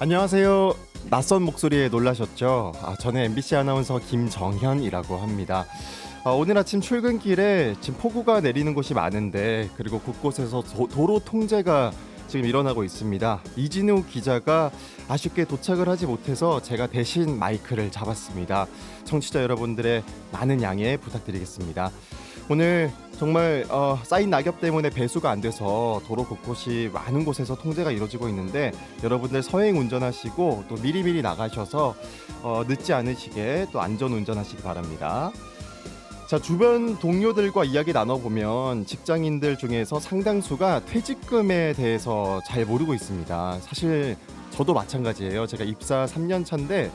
안녕하세요. 낯선 목소리에 놀라셨죠? 저는 MBC 아나운서 김정현이라고 합니다. 오늘 아침 출근길에 지금 폭우가 내리는 곳이 많은데 그리고 곳곳에서 도로 통제가 지금 일어나고 있습니다. 이진우 기자가 아쉽게 도착을 하지 못해서 제가 대신 마이크를 잡았습니다. 청취자 여러분들의 많은 양해 부탁드리겠습니다. 오늘 정말 쌓인 낙엽 때문에 배수가 안 돼서 도로 곳곳이 많은 곳에서 통제가 이루어지고 있는데 여러분들 서행 운전하시고 또 미리미리 나가셔서 늦지 않으시게 또 안전 운전하시기 바랍니다. 자, 주변 동료들과 이야기 나눠보면 직장인들 중에서 상당수가 퇴직금에 대해서 잘 모르고 있습니다. 사실 저도 마찬가지예요. 제가 입사 3년 차인데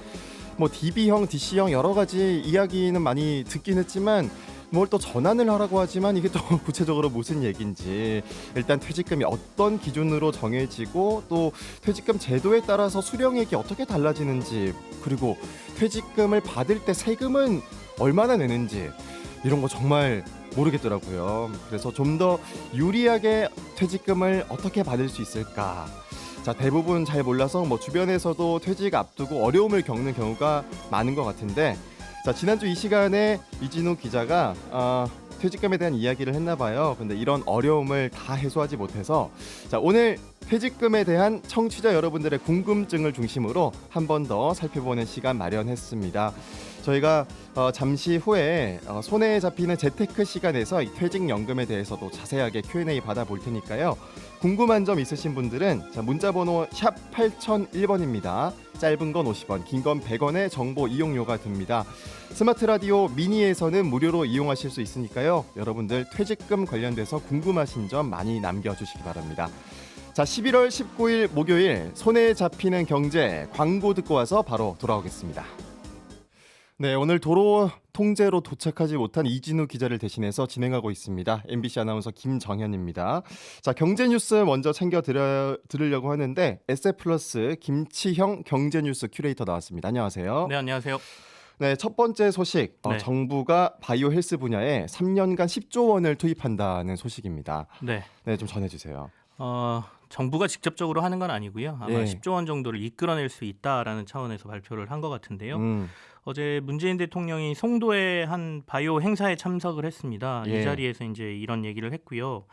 뭐 DB형, DC형 여러 가지 이야기는 많이 듣긴 했지만 뭘 또 전환을 하라고 하지만 이게 또 구체적으로 무슨 얘기인지, 일단 퇴직금이 어떤 기준으로 정해지고 또 퇴직금 제도에 따라서 수령액이 어떻게 달라지는지, 그리고 퇴직금을 받을 때 세금은 얼마나 내는지 이런 거 정말 모르겠더라고요. 그래서 좀 더 유리하게 퇴직금을 어떻게 받을 수 있을까? 자, 대부분 잘 몰라서 뭐 주변에서도 퇴직 앞두고 어려움을 겪는 경우가 많은 것 같은데, 자, 지난주 이 시간에 이진우 기자가 퇴직금에 대한 이야기를 했나 봐요. 근데 이런 어려움을 다 해소하지 못해서 자, 오늘 퇴직금에 대한 청취자 여러분들의 궁금증을 중심으로 한 번 더 살펴보는 시간 마련했습니다. 저희가 잠시 후에 손에 잡히는 재테크 시간에서 이 퇴직연금에 대해서도 자세하게 Q&A 받아볼 테니까요. 궁금한 점 있으신 분들은 자, 문자번호 샵 8001번입니다. 짧은 건 50원, 긴 건 100원의 정보 이용료가 듭니다. 스마트 라디오 미니에서는 무료로 이용하실 수 있으니까요. 여러분들 퇴직금 관련돼서 궁금하신 점 많이 남겨주시기 바랍니다. 자, 11월 19일 목요일 손에 잡히는 경제 광고 듣고 와서 바로 돌아오겠습니다. 네, 오늘 도로 통제로 도착하지 못한 이진우 기자를 대신해서 진행하고 있습니다. MBC 아나운서 김정현입니다. 자, 경제 뉴스 먼저 챙겨 들으려고 하는데 SF+ 김치형 경제 뉴스 큐레이터 나왔습니다. 안녕하세요. 네, 안녕하세요. 네, 첫 번째 소식. 네. 정부가 바이오 헬스 분야에 3년간 10조 원을 투입한다는 소식입니다. 네, 네, 좀 전해주세요. 정부가 직접적으로 하는 건 아니고요. 아마 예. 10조 원 정도를 이끌어낼 수 있다라는 차원에서 발표를 한 것 같은데요. 어제 문재인 대통령이 송도의 한 바이오 행사에 참석을 했습니다. 예. 이 자리에서 이제 이런 얘기를 했고요.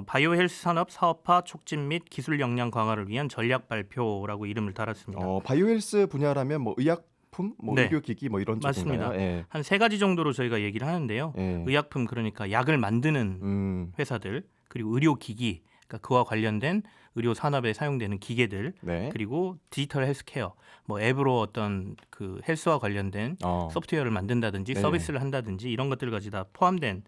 바이오 헬스 산업 사업화 촉진 및 기술 역량 강화를 위한 전략 발표라고 이름을 달았습니다. 바이오 헬스 분야라면 뭐 의약품, 뭐 네. 의료기기 뭐 이런 쪽인가요? 맞습니다. 예. 한 세 가지 정도로 저희가 얘기를 하는데요. 예. 의약품, 그러니까 약을 만드는 회사들, 그리고 의료기기, 그러니까 그와 관련된 의료 산업에 사용되는 기계들, 네. 그리고 디지털 헬스케어, 뭐 앱으로 어떤 그 헬스와 관련된 소프트웨어를 만든다든지 네. 서비스를 한다든지 이런 것들까지 다 포함된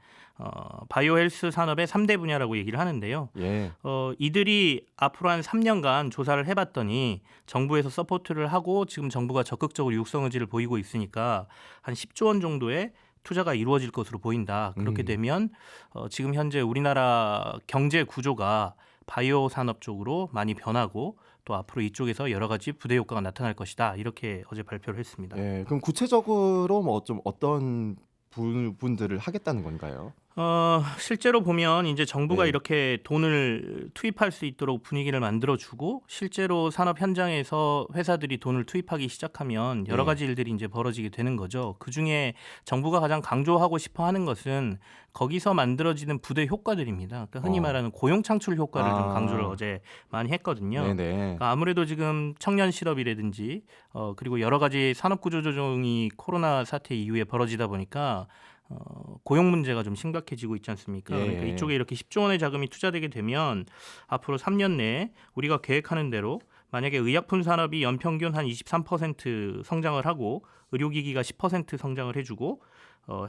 바이오 헬스 산업의 3대 분야라고 얘기를 하는데요. 예. 이들이 앞으로 한 3년간 조사를 해봤더니 정부에서 서포트를 하고 지금 정부가 적극적으로 육성 의지를 보이고 있으니까 한 10조 원 정도의 투자가 이루어질 것으로 보인다. 그렇게 되면 지금 현재 우리나라 경제 구조가 바이오 산업 쪽으로 많이 변하고 또 앞으로 이쪽에서 여러 가지 부대 효과가 나타날 것이다. 이렇게 어제 발표를 했습니다. 예. 그럼 구체적으로 뭐 좀 어떤 부분들을 하겠다는 건가요? 실제로 보면 이제 정부가 네. 이렇게 돈을 투입할 수 있도록 분위기를 만들어주고 실제로 산업 현장에서 회사들이 돈을 투입하기 시작하면 여러 가지 일들이 이제 벌어지게 되는 거죠. 그 중에 정부가 가장 강조하고 싶어 하는 것은 거기서 만들어지는 부대 효과들입니다. 그러니까 흔히 말하는 고용 창출 효과를 좀 강조를 어제 많이 했거든요. 네네. 그러니까 아무래도 지금 청년 실업이라든지 그리고 여러 가지 산업 구조 조정이 코로나 사태 이후에 벌어지다 보니까 고용 문제가 좀 심각해지고 있지 않습니까? 예. 그러니까 이쪽에 이렇게 10조 원의 자금이 투자되게 되면 앞으로 3년 내에 우리가 계획하는 대로 만약에 의약품 산업이 연평균 한 23% 성장을 하고 의료기기가 10% 성장을 해주고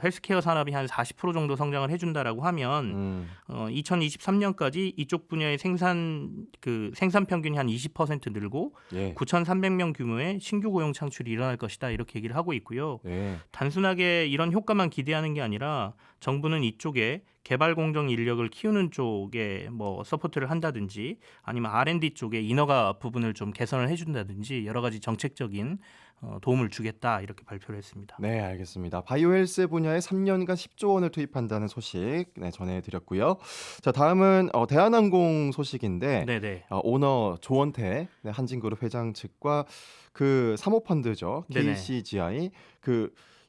헬스케어 산업이 한 40% 정도 성장을 해준다라고 하면 2023년까지 이쪽 분야의 생산 평균이 한 20% 늘고 9,300명 규모의 신규 고용 창출이 일어날 것이다 이렇게 얘기를 하고 있고요. 단순하게 이런 효과만 기대하는 게 아니라 정부는 이쪽에 개발 공정 인력을 키우는 쪽에 뭐 서포트를 한다든지 아니면 R&D 쪽에 인허가 부분을 좀 개선을 해준다든지 여러 가지 정책적인 도움을 주겠다 이렇게 발표를 했습니다. 네, 알겠습니다. 바이오 헬스 분야에 3년간 10조 원을 투입한다는 소식 전해드렸고요. 자, 다음은 대한항공 소식인데 네네. 오너 조원태 한진그룹 회장 측과 그 사모펀드죠. 네네. KCGI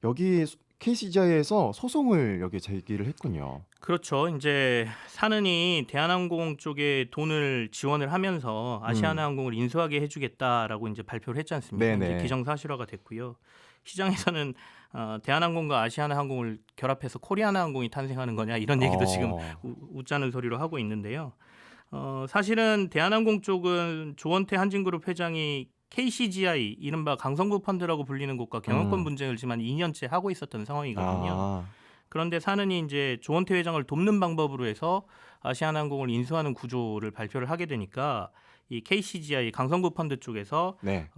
여기 KCGI에서 소송을 여기 제기를 했군요. 그렇죠. 이제 사는이 대한항공 쪽에 돈을 지원을 하면서 아시아나항공을 인수하게 해주겠다라고 이제 발표를 했지 않습니까? 네네. 이제 기정사실화가 됐고요. 시장에서는 대한항공과 아시아나항공을 결합해서 코리아나항공이 탄생하는 거냐 이런 얘기도 지금 웃자는 소리로 하고 있는데요. 사실은 대한항공 쪽은 조원태 한진그룹 회장이 KCGI 이른바 강성구 펀드라고 불리는 곳과 경영권 분쟁을 지금 한 2년째 하고 있었던 상황이거든요. 그런데 사는이 이제 조원태 회장을 돕는 방법으로 해서 아시아나항공을 인수하는 구조를 발표를 하게 되니까 이 KCGI 강성구 펀드 쪽에서 네.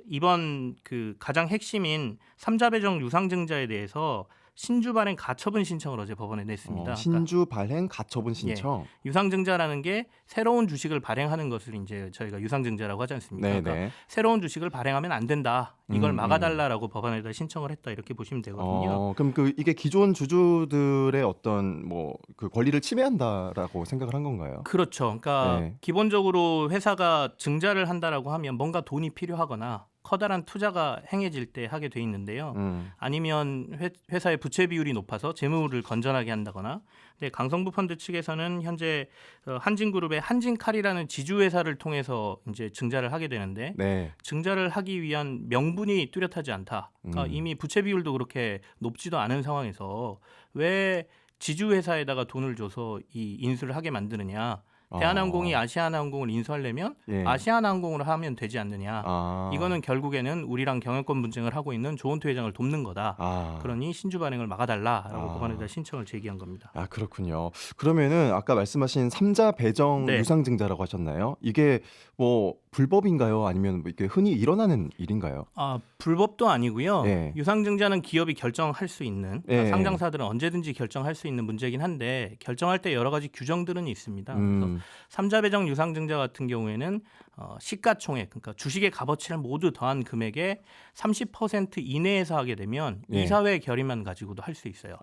이번 그 가장 핵심인 삼자 배정 유상증자에 대해서 신주 발행 가처분 신청을 어제 법원에 냈습니다. 신주 발행 가처분 신청. 유상증자라는 게 새로운 주식을 발행하는 것을 이제 저희가 유상증자라고 하지 않습니까? 네네. 그러니까 새로운 주식을 발행하면 안 된다. 이걸 막아달라라고 법원에다 신청을 했다 이렇게 보시면 되거든요. 그럼 이게 기존 주주들의 어떤 뭐 그 권리를 침해한다라고 생각을 한 건가요? 그렇죠. 그러니까 네. 기본적으로 회사가 증자를 한다라고 하면 뭔가 돈이 필요하거나 커다란 투자가 행해질 때 하게 돼 있는데요. 아니면 회사의 부채 비율이 높아서 재무를 건전하게 한다거나. 근데 강성부 펀드 측에서는 현재 한진그룹의 한진칼이라는 지주회사를 통해서 이제 증자를 하게 되는데 네. 증자를 하기 위한 명분이 뚜렷하지 않다. 그러니까 이미 부채 비율도 그렇게 높지도 않은 상황에서 왜 지주회사에다가 돈을 줘서 이 인수를 하게 만드느냐. 대한항공이 아시아나항공을 인수하려면 예. 아시아나항공으로 하면 되지 않느냐. 이거는 결국에는 우리랑 경영권 분쟁을 하고 있는 조원태 회장을 돕는 거다. 그러니 신주 발행을 막아달라라고 법원에다 신청을 제기한 겁니다. 그렇군요. 그러면은 아까 말씀하신 삼자 배정 네. 유상증자라고 하셨나요? 이게 뭐 불법인가요? 아니면 뭐 이게 흔히 일어나는 일인가요? 불법도 아니고요. 예. 유상증자는 기업이 결정할 수 있는 예. 상장사들은 언제든지 결정할 수 있는 문제긴 한데 결정할 때 여러 가지 규정들은 있습니다. 그래서 삼자 배정 유상증자 같은 경우에는 시가총액, 그러니까 주식의 값어치를 모두 더한 금액의 30% 이내에서 하게 되면 예. 이사회 결의만 가지고도 할 수 있어요.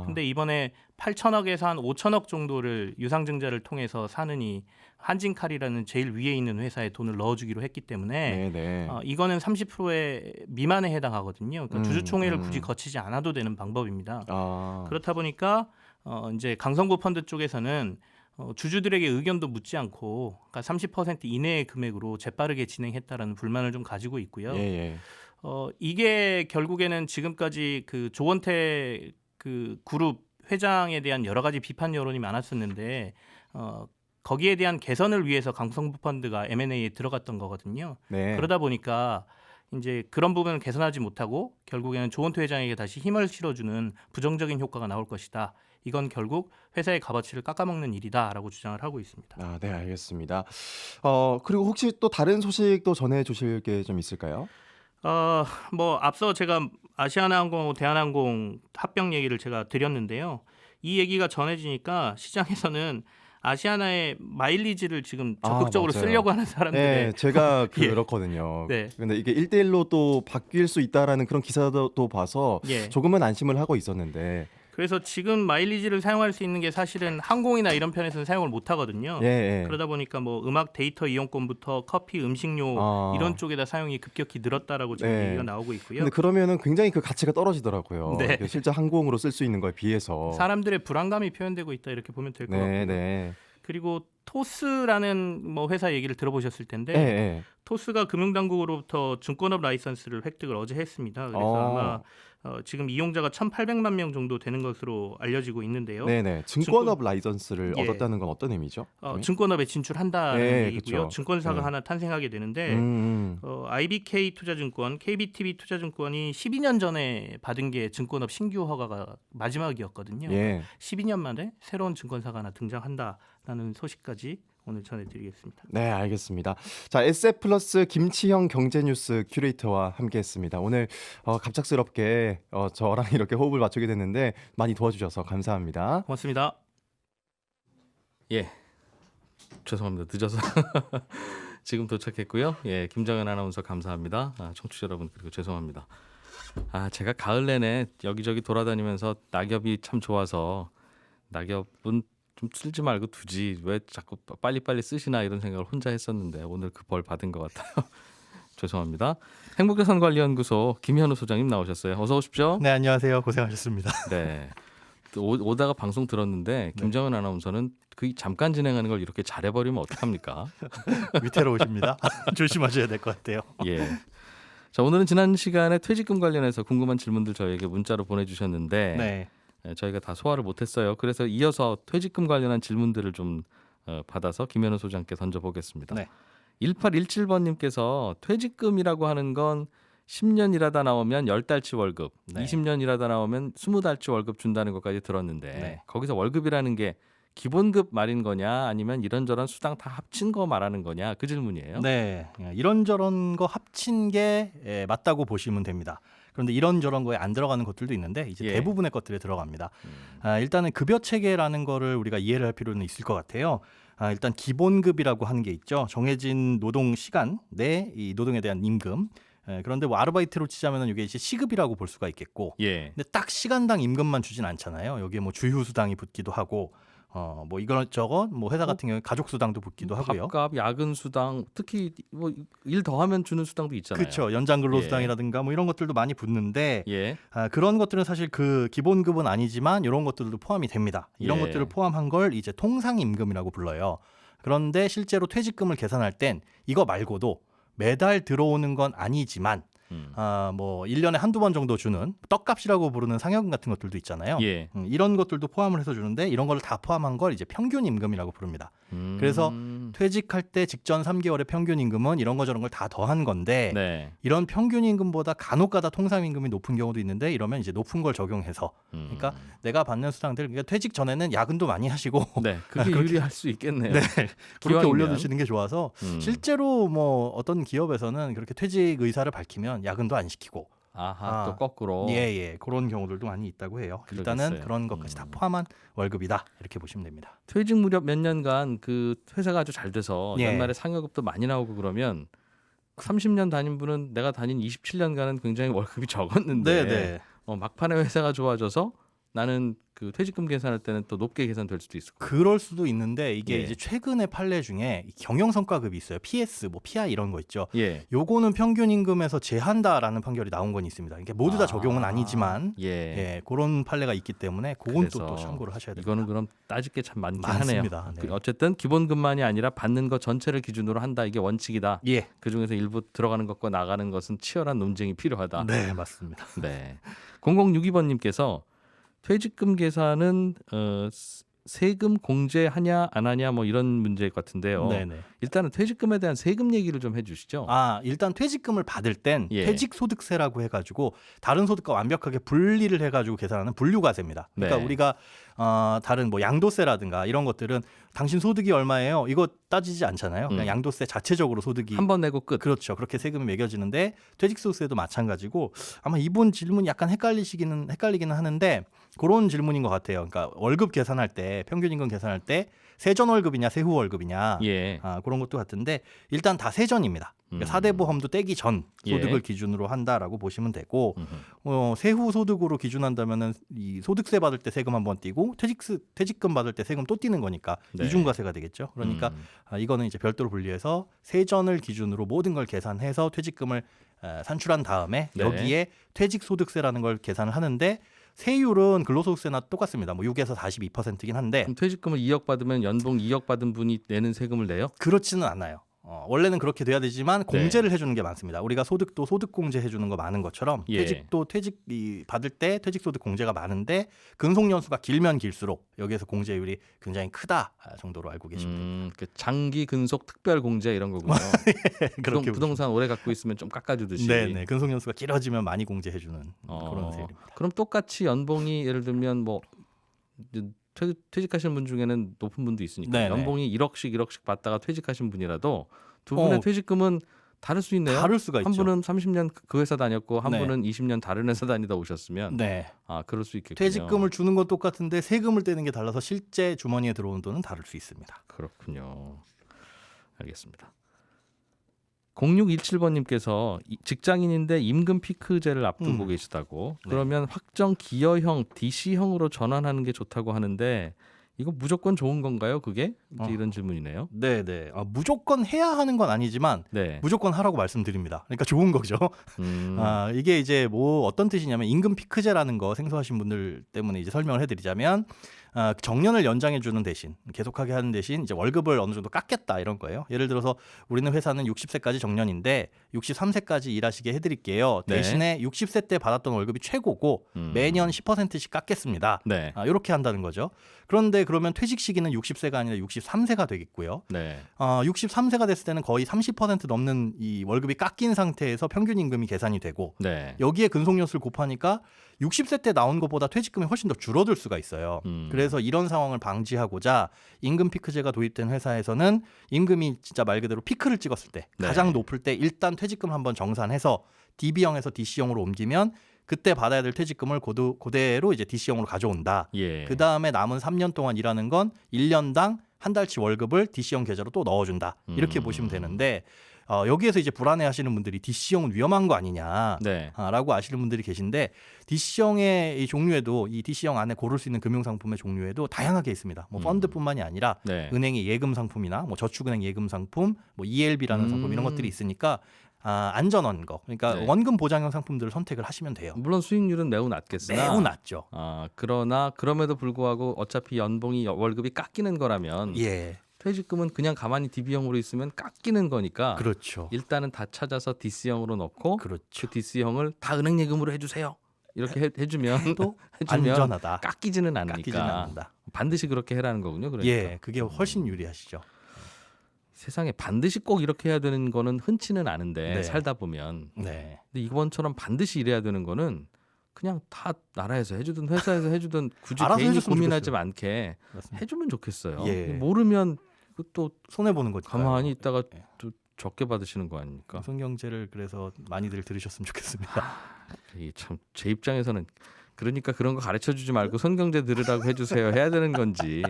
근데 이번에 8천억에서 한 5천억 정도를 유상증자를 통해서 사느니 한진칼이라는 제일 위에 있는 회사에 돈을 넣어주기로 했기 때문에 네네. 이거는 30%의 미만에 해당하거든요. 그러니까 주주총회를 굳이 거치지 않아도 되는 방법입니다. 그렇다 보니까 이제 강성구 펀드 쪽에서는 주주들에게 의견도 묻지 않고 그러니까 30% 이내의 금액으로 재빠르게 진행했다라는 불만을 좀 가지고 있고요. 예. 이게 결국에는 지금까지 그 조원태 그 그룹 회장에 대한 여러 가지 비판 여론이 많았었는데 거기에 대한 개선을 위해서 강성부 펀드가 M&A에 들어갔던 거거든요. 네. 그러다 보니까 이제 그런 부분을 개선하지 못하고 결국에는 조원태 회장에게 다시 힘을 실어주는 부정적인 효과가 나올 것이다. 이건 결국 회사의 값어치를 깎아먹는 일이다라고 주장을 하고 있습니다. 네, 알겠습니다. 그리고 혹시 또 다른 소식도 전해 주실 게 좀 있을까요? 뭐 앞서 제가 아시아나항공하고 대한항공 합병 얘기를 제가 드렸는데요. 이 얘기가 전해지니까 시장에서는 아시아나의 마일리지를 지금 적극적으로 맞아요. 쓰려고 하는 사람들의 네, 제가 예. 그렇거든요. 네. 근데 이게 1대1로 또 바뀔 수 있다라는 그런 기사도 또 봐서 예. 조금은 안심을 하고 있었는데. 그래서 지금 마일리지를 사용할 수 있는 게 사실은 항공이나 이런 편에서는 사용을 못 하거든요. 예. 그러다 보니까 뭐 음악 데이터 이용권부터 커피, 음식료 이런 쪽에다 사용이 급격히 늘었다라고 지금 네. 얘기가 나오고 있고요. 근데 그러면은 굉장히 그 가치가 떨어지더라고요. 네. 이게 실제 항공으로 쓸 수 있는 거에 비해서. 사람들의 불안감이 표현되고 있다 이렇게 보면 될 것 같고요. 네. 그리고 토스라는 뭐 회사 얘기를 들어보셨을 텐데 네. 토스가 금융당국으로부터 증권업 라이선스를 획득을 어제 했습니다. 그래서 아마 지금 이용자가 1,800만 명 정도 되는 것으로 알려지고 있는데요. 네네. 증권업 라이선스를 예. 얻었다는 건 어떤 의미죠? 증권업에 진출한다는 네, 얘기고요. 그쵸. 증권사가 네. 하나 탄생하게 되는데 음. IBK 투자증권, KBTV 투자증권이 12년 전에 받은 게 증권업 신규 허가가 마지막이었거든요. 예. 12년 만에 새로운 증권사가 하나 등장한다라는 소식까지 오늘 전해드리겠습니다. 네, 알겠습니다. 자, SF+ 김치형 경제뉴스 큐레이터와 함께했습니다. 오늘 갑작스럽게 저랑 이렇게 호흡을 맞추게 됐는데 많이 도와주셔서 감사합니다. 고맙습니다. 예, 죄송합니다. 늦어서 지금 도착했고요. 예, 김정현 아나운서 감사합니다. 청취자 여러분 그리고 죄송합니다. 제가 가을 내내 여기저기 돌아다니면서 낙엽이 참 좋아서 낙엽은 좀 쓸지 말고 두지 왜 자꾸 빨리빨리 쓰시나 이런 생각을 혼자 했었는데 오늘 그 벌 받은 것 같아요. 죄송합니다. 행복자산관리연구소 김현우 소장님 나오셨어요. 어서 오십시오. 네, 안녕하세요. 고생하셨습니다. 네. 또 오다가 방송 들었는데 김정은 아나운서는 그 잠깐 진행하는 걸 이렇게 잘해버리면 어떡합니까? 위태로우십니다. 조심하셔야 될 것 같아요. 예. 자, 오늘은 지난 시간에 퇴직금 관련해서 궁금한 질문들 저희에게 문자로 보내주셨는데 네. 저희가 다 소화를 못했어요. 그래서 이어서 퇴직금 관련한 질문들을 좀 받아서 김현우 소장께 던져보겠습니다. 네. 1817번님께서 퇴직금이라고 하는 건 10년 일하다 나오면 10달치 월급, 네. 20년 일하다 나오면 20달치 월급 준다는 것까지 들었는데 네. 거기서 월급이라는 게 기본급 말인 거냐 아니면 이런저런 수당 다 합친 거 말하는 거냐 그 질문이에요. 네. 이런저런 거 합친 게 맞다고 보시면 됩니다. 그런데 이런저런 거에 안 들어가는 것들도 있는데 이제 예. 대부분의 것들에 들어갑니다. 일단은 급여 체계라는 거를 우리가 이해를 할 필요는 있을 것 같아요. 일단 기본급이라고 하는 게 있죠. 정해진 노동 시간 내 이 노동에 대한 임금. 그런데 뭐 아르바이트로 치자면은 이게 이제 시급이라고 볼 수가 있겠고. 예. 근데 딱 시간당 임금만 주진 않잖아요. 여기에 뭐 주휴 수당이 붙기도 하고 뭐 이것저것 뭐 회사 같은 경우에 가족 수당도 붙기도 하고요. 밥값, 야근 수당, 특히 뭐 일 더하면 주는 수당도 있잖아요. 그렇죠. 연장 근로 수당이라든가 뭐 이런 것들도 많이 붙는데 예. 그런 것들은 사실 그 기본급은 아니지만 이런 것들도 포함이 됩니다. 이런 예. 것들을 포함한 걸 이제 통상임금이라고 불러요. 그런데 실제로 퇴직금을 계산할 땐 이거 말고도 매달 들어오는 건 아니지만 뭐 1년에 한두 번 정도 주는 떡값이라고 부르는 상여금 같은 것들도 있잖아요. 예. 이런 것들도 포함을 해서 주는데 이런 걸 다 포함한 걸 이제 평균 임금이라고 부릅니다. 그래서 퇴직할 때 직전 3개월의 평균 임금은 이런 거 저런 걸 다 더한 건데 네. 이런 평균 임금보다 간혹가다 통상 임금이 높은 경우도 있는데 이러면 이제 높은 걸 적용해서 그러니까 내가 받는 수당들 그러니까 퇴직 전에는 야근도 많이 하시고 네. 그게 그렇게- 유리할 수 있겠네요. 네, 그렇게 기왕이면. 올려두시는 게 좋아서 실제로 뭐 어떤 기업에서는 그렇게 퇴직 의사를 밝히면 야근도 안 시키고 아하, 또 거꾸로. 예, 그런 경우들도 많이 있다고 해요. 일단은 그러겠어요. 그런 것까지 다 포함한 월급이다 이렇게 보시면 됩니다. 퇴직 무렵 몇 년간 그 회사가 아주 잘 돼서 예. 연말에 상여급도 많이 나오고 그러면 30년 다닌 분은 내가 다닌 27년간은 굉장히 월급이 적었는데 네. 막판에 회사가 좋아져서 나는 그 퇴직금 계산할 때는 또 높게 계산될 수도 있을 거예요. 그럴 수도 있는데 이게 예. 이제 최근의 판례 중에 경영성과급이 있어요. PS, 뭐 PI 이런 거 있죠. 예. 요거는 평균 임금에서 제한다라는 판결이 나온 건 있습니다. 이게 모두 다 적용은 아니지만 예. 그런 판례가 있기 때문에 그건 또 그래서 참고를 하셔야 됩니다. 이거는 그럼 따질 게 참 많긴 많습니다. 하네요. 네. 어쨌든 기본급만이 아니라 받는 것 전체를 기준으로 한다. 이게 원칙이다. 예, 그 중에서 일부 들어가는 것과 나가는 것은 치열한 논쟁이 필요하다. 네 맞습니다. 네. 0062번님께서 퇴직금 계산은 세금 공제하냐 안 하냐 뭐 이런 문제 같은데요. 네네. 일단은 퇴직금에 대한 세금 얘기를 좀 해주시죠. 일단 퇴직금을 받을 땐 예. 퇴직소득세라고 해가지고 다른 소득과 완벽하게 분리를 해가지고 계산하는 분류과세입니다. 그러니까 네. 우리가 다른 뭐 양도세라든가 이런 것들은 당신 소득이 얼마예요? 이거 따지지 않잖아요. 그냥 양도세 자체적으로 소득이 한 번 내고 끝. 그렇죠. 그렇게 세금이 매겨지는데 퇴직소득세도 마찬가지고 아마 이번 질문이 약간 헷갈리기는 하는데 그런 질문인 것 같아요. 그러니까 월급 계산할 때 평균 임금 계산할 때 세전 월급이냐 세후 월급이냐 예. 그런 것도 같은데 일단 다 세전입니다. 그러니까 사대보험도 떼기 전 소득을 예. 기준으로 한다라고 보시면 되고 세후 소득으로 기준한다면은 이 소득세 받을 때 세금 한번 떼고 퇴직금 받을 때 세금 또 떼는 거니까 네. 이중과세가 되겠죠. 그러니까 이거는 이제 별도로 분리해서 세전을 기준으로 모든 걸 계산해서 퇴직금을 산출한 다음에 네. 여기에 퇴직소득세라는 걸 계산을 하는데 세율은 근로소득세나 똑같습니다. 뭐 6에서 42%긴 한데 그럼 퇴직금을 2억 받으면 연봉 2억 받은 분이 내는 세금을 내요? 그렇지는 않아요. 원래는 그렇게 돼야 되지만 공제를 해주는 게 많습니다. 우리가 소득도 소득 공제 해주는 거 많은 것처럼 예. 퇴직도 받을 때 퇴직소득 공제가 많은데 근속 연수가 길면 길수록 여기에서 공제율이 굉장히 크다 정도로 알고 계시면 됩니다. 그 장기 근속 특별 공제 이런 거군요. 그렇게 부동산 오래 갖고 있으면 좀 깎아주듯이. 네네 근속 연수가 길어지면 많이 공제해주는 그런 세율입니다. 그럼 똑같이 연봉이 예를 들면 뭐 퇴직하시는 분 중에는 높은 분도 있으니까 네네. 연봉이 1억씩 받다가 퇴직하신 분이라도 두 분의 어. 퇴직금은 다를 수 있네요. 다를 수가 있죠. 한 분은 30년 그 회사 다녔고 한 네. 분은 20년 다른 회사 다니다 오셨으면 네. 아 그럴 수 있겠군요. 퇴직금을 주는 건 똑같은데 세금을 떼는 게 달라서 실제 주머니에 들어오는 돈은 다를 수 있습니다. 그렇군요. 알겠습니다. 0617번님께서 직장인인데 임금 피크제를 앞두고 계시다고. 네. 그러면 확정 기여형 DC형으로 전환하는 게 좋다고 하는데 이거 무조건 좋은 건가요? 그게 이제 이런 질문이네요. 네네. 무조건 해야 하는 건 아니지만 네. 무조건 하라고 말씀드립니다. 그러니까 좋은 거죠. 음, 이게 이제 뭐 어떤 뜻이냐면 임금 피크제라는 거 생소하신 분들 때문에 이제 설명을 해드리자면 정년을 연장해 주는 대신 계속하게 하는 대신 이제 월급을 어느 정도 깎겠다 이런 거예요. 예를 들어서 우리는 회사는 60세까지 정년인데 63세까지 일하시게 해드릴게요. 네. 대신에 60세 때 받았던 월급이 최고고 매년 10%씩 깎겠습니다. 네. 이렇게 한다는 거죠. 그런데 그러면 퇴직 시기는 60세가 아니라 63세가 되겠고요. 네. 63세가 됐을 때는 거의 30% 넘는 이 월급이 깎인 상태에서 평균 임금이 계산이 되고 네. 여기에 근속연수를 곱하니까 60세 때 나온 것보다 퇴직금이 훨씬 더 줄어들 수가 있어요. 그래서 이런 상황을 방지하고자 임금 피크제가 도입된 회사에서는 임금이 진짜 말 그대로 피크를 찍었을 때 네. 가장 높을 때 일단 퇴직금 한번 정산해서 DB형에서 DC형으로 옮기면 그때 받아야 될 퇴직금을 그대로 이제 DC형으로 가져온다. 예. 그 다음에 남은 3년 동안 일하는 건 1년당 한 달치 월급을 DC형 계좌로 또 넣어준다. 이렇게 보시면 되는데 여기에서 이제 불안해하시는 분들이 DC형은 위험한 거 아니냐. 네. 라고 아시는 분들이 계신데 DC형의 이 종류에도 이 DC형 안에 고를 수 있는 금융상품의 종류에도 다양하게 있습니다. 뭐 펀드뿐만이 아니라 네. 은행의 예금 상품이나 뭐 저축은행 예금 상품, 뭐 ELB라는 상품 이런 것들이 있으니까 안전원거 그러니까 네. 원금 보장형 상품들을 선택을 하시면 돼요. 물론 수익률은 매우 낮겠으나 매우 낮죠. 그러나 그럼에도 불구하고 어차피 연봉이 월급이 깎이는 거라면 예, 퇴직금은 그냥 가만히 DB형으로 있으면 깎이는 거니까 그렇죠. 일단은 다 찾아서 DC형으로 넣고 그렇죠. 그 DC형을 다 은행 예금으로 해주세요. 이렇게 해주면 또 해주면 안전하다. 깎이지는 않으니까 깎이지는 않는다. 반드시 그렇게 해라는 거군요. 그러니까 예, 그게 훨씬 유리하시죠. 세상에 반드시 꼭 이렇게 해야 되는 거는 흔치는 않은데 네. 살다 보면 네, 근데 이번처럼 반드시 이래야 되는 거는 그냥 다 나라에서 해주든 회사에서 해주든 굳이 알아서 개인이 해줬으면 고민하지 좋겠어요. 않게 맞습니다. 해주면 좋겠어요. 예. 모르면 또 손해 보는 거죠. 가만히 있다가 예. 또 적게 받으시는 거 아닙니까? 우선경제를 그래서 많이들 들으셨으면 좋겠습니다. 참 제 입장에서는 그러니까 그런 거 가르쳐 주지 말고 손경제 들으라고 해주세요 해야 되는 건지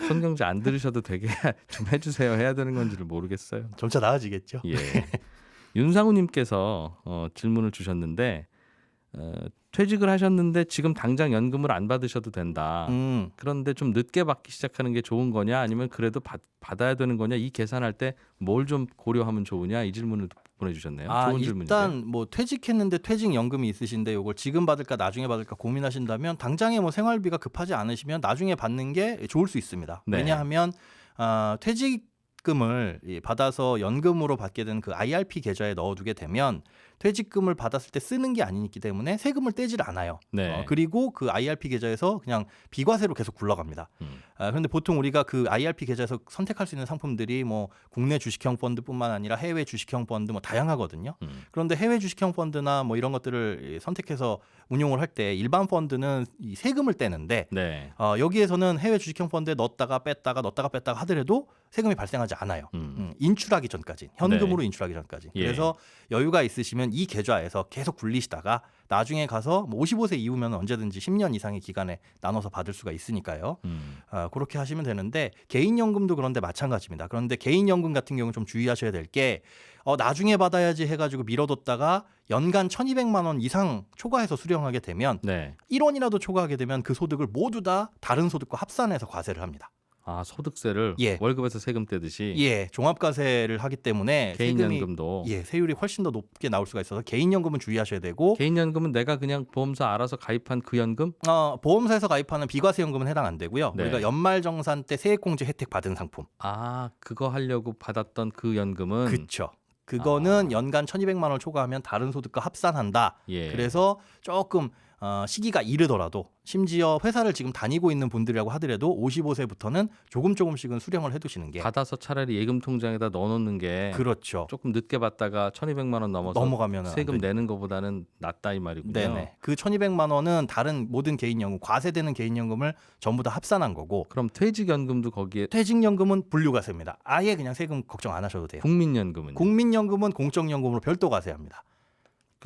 손경제 안 들으셔도 되게 좀 해주세요 해야 되는 건지를 모르겠어요. 점차 나아지겠죠. 예. 윤상우님께서 질문을 주셨는데 퇴직을 하셨는데 지금 당장 연금을 안 받으셔도 된다. 그런데 좀 늦게 받기 시작하는 게 좋은 거냐 아니면 그래도 받아야 되는 거냐 이 계산할 때 뭘 좀 고려하면 좋으냐 이 질문을 보내주셨네요. 좋은 질문인데. 일단 뭐 퇴직했는데 퇴직연금이 있으신데 이걸 지금 받을까 나중에 받을까 고민하신다면 당장에 뭐 생활비가 급하지 않으시면 나중에 받는 게 좋을 수 있습니다. 네. 왜냐하면 퇴직금을 받아서 연금으로 받게 되는 그 IRP 계좌에 넣어두게 되면 퇴직금을 받았을 때 쓰는 게 아니기 때문에 세금을 떼질 않아요. 네. 그리고 그 IRP 계좌에서 그냥 비과세로 계속 굴러갑니다. 그런데 보통 우리가 그 IRP 계좌에서 선택할 수 있는 상품들이 뭐 국내 주식형 펀드뿐만 아니라 해외 주식형 펀드 뭐 다양하거든요. 그런데 해외 주식형 펀드나 뭐 이런 것들을 선택해서 운용을 할 때 일반 펀드는 이 세금을 떼는데 네. 여기에서는 해외 주식형 펀드에 넣었다가 뺐다가 하더라도 세금이 발생하지 않아요. 인출하기 전까지 현금으로 인출하기 전까지. 예. 그래서 여유가 있으시면 이 계좌에서 계속 굴리시다가 나중에 가서 뭐 55세 이후면 언제든지 10년 이상의 기간에 나눠서 받을 수가 있으니까요. 그렇게 하시면 되는데 개인연금도 그런데 마찬가지입니다. 그런데 개인연금 같은 경우는 좀 주의하셔야 될 게 나중에 받아야지 해가지고 미뤄뒀다가 연간 1,200만 원 이상 초과해서 수령하게 되면 네. 1원이라도 초과하게 되면 그 소득을 모두 다 다른 소득과 합산해서 과세를 합니다. 소득세를 예. 월급에서 세금 떼듯이 예, 종합과세를 하기 때문에 개인연금도 세율이 훨씬 더 높게 나올 수가 있어서 개인연금은 주의하셔야 되고 개인연금은 내가 그냥 보험사 알아서 가입한 그 연금? 보험사에서 가입하는 비과세연금은 해당 안 되고요. 네. 우리가 연말정산 때 세액공제 혜택 받은 상품. 그거 하려고 받았던 그 연금은 그렇죠. 그거는 연간 1,200만 원을 초과하면 다른 소득과 합산한다. 예. 그래서 조금 시기가 이르더라도 심지어 회사를 지금 다니고 있는 분들이라고 하더라도 55세부터는 조금씩은 수령을 해두시는 게 받아서 차라리 예금 통장에다 넣어놓는 게 그렇죠. 조금 늦게 받다가 1,200만 원 넘어가면 세금 내는 것보다는 낫다 이 말이군요. 네네. 그 1,200만 원은 다른 모든 개인연금, 과세되는 개인연금을 전부 다 합산한 거고. 그럼 퇴직연금도 거기에 퇴직연금은 분류과세입니다. 아예 그냥 세금 걱정 안 하셔도 돼요. 국민연금은 국민연금은 공적연금으로 별도 과세합니다.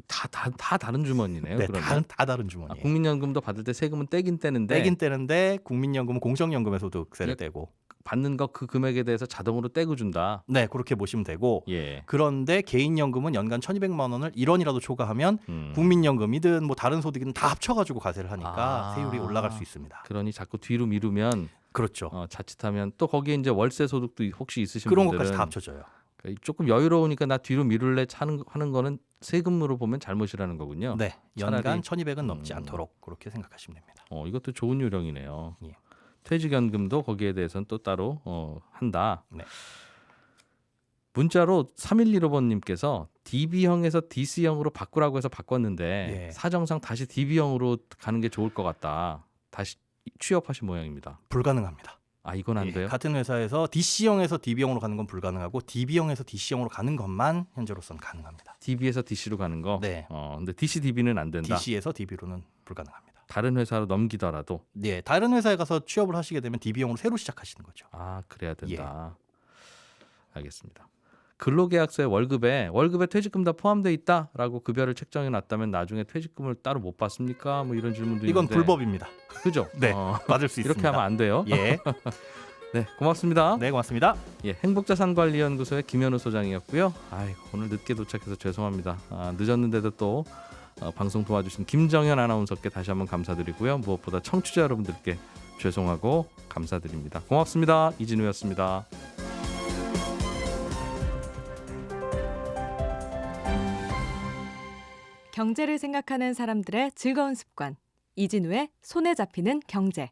다 다른 주머니네요. 네, 그러면 다 다른 주머니예요. 국민연금도 받을 때 세금은 떼긴 떼는데 국민연금은 공적연금의 소득세를 떼고 받는 거 그 금액에 대해서 자동으로 떼고 준다. 네, 그렇게 보시면 되고. 예. 그런데 개인연금은 연간 1,200만 원을 1원이라도 초과하면 국민연금이든 뭐 다른 소득이든 다 합쳐가지고 과세를 하니까 세율이 올라갈 수 있습니다. 그러니 자꾸 뒤로 미루면 그렇죠. 자칫하면 또 거기에 이제 월세 소득도 혹시 있으신 그런 분들은 것까지 다 합쳐져요. 조금 여유로우니까 나 뒤로 미룰래 하는 거는 세금으로 보면 잘못이라는 거군요. 네, 연간 차라리, 1,200은 넘지 않도록 그렇게 생각하시면 됩니다. 이것도 좋은 요령이네요. 예. 퇴직연금도 거기에 대해서는 또 따로 한다. 네. 문자로 3115번님께서 DB형에서 DC형으로 바꾸라고 해서 바꿨는데 예. 사정상 다시 DB형으로 가는 게 좋을 것 같다. 다시 취업하신 모양입니다. 불가능합니다. 이건 안 돼요? 같은 회사에서 DC형에서 DB형으로 가는 건 불가능하고 DB형에서 DC형으로 가는 것만 현재로서는 가능합니다. DB에서 DC로 가는 거? 네. 근데 DC, DB는 안 된다. DC에서 DB로는 불가능합니다. 다른 회사로 넘기더라도? 네, 다른 회사에 가서 취업을 하시게 되면 DB형으로 새로 시작하시는 거죠. 그래야 된다. 알겠습니다. 근로계약서의 월급에 퇴직금 다 포함되어 있다라고 급여를 책정해 놨다면 나중에 퇴직금을 따로 못 받습니까? 뭐 이런 질문도 이건 있는데. 불법입니다. 그죠? 네, 받을 수 있습니다. 이렇게 하면 안 돼요. 예. 네, 고맙습니다. 네, 고맙습니다. 예, 행복자산관리연구소의 김현우 소장이었고요. 오늘 늦게 도착해서 죄송합니다. 늦었는데도 또 방송 도와주신 김정현 아나운서께 다시 한번 감사드리고요. 무엇보다 청취자 여러분들께 죄송하고 감사드립니다. 고맙습니다. 이진우였습니다. 경제를 생각하는 사람들의 즐거운 습관. 이진우의 손에 잡히는 경제.